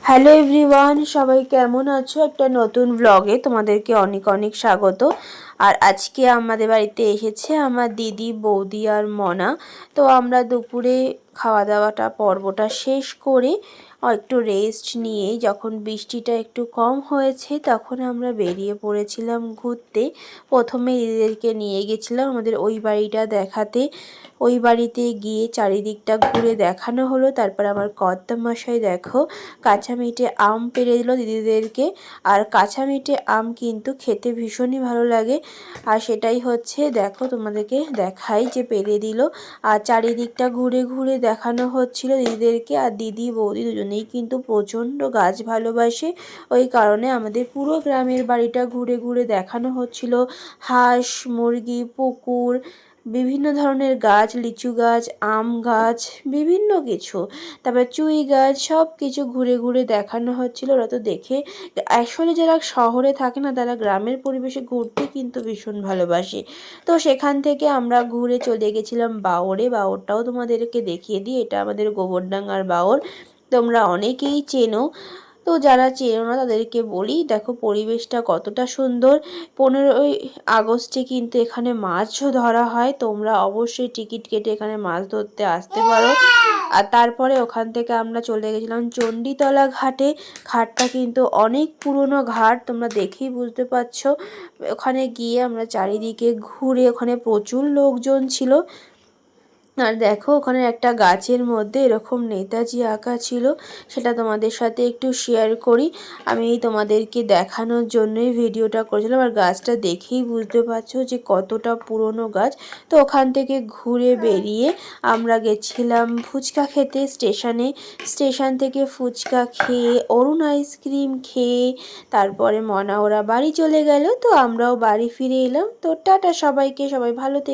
Hello everyone, সবাই কেমন আছো? একটা নতুন ব্লগে তোমাদেরকে অনেক অনেক স্বাগত। আর আজকে আমাদের বাড়িতে এসেছে আমার দিদি, বৌদি আর মনা। তো আমরা দুপুরে খাওয়া দাওয়াটা পর্বটা শেষ করে একটু রেস্ট নিয়ে যখন বৃষ্টিটা একটু কম হয়েছে তখন আমরা বেরিয়ে পড়েছিলাম ঘুরতে। প্রথমে দিদিদেরকে নিয়ে গেছিলাম আমাদের ওই বাড়িটা দেখাতে। ওই বাড়িতে গিয়ে চারিদিকটা ঘুরে দেখানো হলো। তারপর আমার কর্তামশাই দেখো কাঁচা মিঠে আম পেড়ে দিল দিদিদেরকে। আর কাঁচা মিঠে আম কিন্তু খেতে ভীষণই ভালো লাগে। আর সেটাই হচ্ছে, দেখো তোমাদেরকে দেখাই যে পেড়ে দিল। আর চারিদিকটা ঘুরে ঘুরে দেখানো হচ্ছিল দিদিদেরকে। আর দিদি বৌদি দুজনেই কিন্তু প্রচণ্ড গাছ ভালোবাসে। ওই কারণে আমাদের পুরো গ্রামের বাড়িটা ঘুরে ঘুরে দেখানো হচ্ছিল। হাঁস, মুরগি, পুকুর, বিভিন্ন ধরনের গাছ, লিচু গাছ, আম গাছ, বিভিন্ন কিছু, তারপর চুই গাছ, সব কিছু ঘুরে ঘুরে দেখানো হচ্ছিল। ওরা তো দেখে, আসলে যারা শহরে থাকে না তারা গ্রামের পরিবেশে ঘুরতে কিন্তু ভীষণ ভালোবাসে। তো সেখান থেকে আমরা ঘুরে চলে গেছিলাম বাওরে। বাওরটাও তোমাদেরকে দেখিয়ে দিই। এটা আমাদের গোবরডাঙ্গার বাওর, তোমরা অনেকেই চেনো। তো যারা চেনো না তাদেরকে বলি, দেখো পরিবেশটা কতটা সুন্দর। 15ই আগস্টে কিন্তু এখানে মাছও ধরা হয়। তোমরা অবশ্যই টিকিট কেটে এখানে মাছ ধরতে আসতে পারো। আর তারপরে ওখান থেকে আমরা চলে গেছিলাম চণ্ডীতলা ঘাটে। ঘাটটা কিন্তু অনেক পুরনো ঘাট, তোমরা দেখেই বুঝতে পারছো। ওখানে গিয়ে আমরা চারিদিকে ঘুরে, ওখানে প্রচুর লোকজন ছিল। আর দেখো ওখানে একটা গাছের মধ্যে এরকম নেতাজি আঁকা ছিল, সেটা তোমাদের সাথে একটু শেয়ার করি। আমি তোমাদেরকে দেখানোর জন্যই ভিডিওটা করেছিলাম। আর গাছটা দেখেই বুঝতে পারছো যে কতটা পুরনো গাছ। তো ওখান থেকে ঘুরে বেরিয়ে আমরা গেছিলাম ফুচকা খেতে স্টেশনে। স্টেশন থেকে ফুচকা খেয়ে, অরুণ আইসক্রিম খেয়ে তারপরে মনা ওরা বাড়ি চলে গেল। তো আমরাও বাড়ি ফিরে এলাম। তো টাটা সবাইকে, সবাই ভালো থেকো।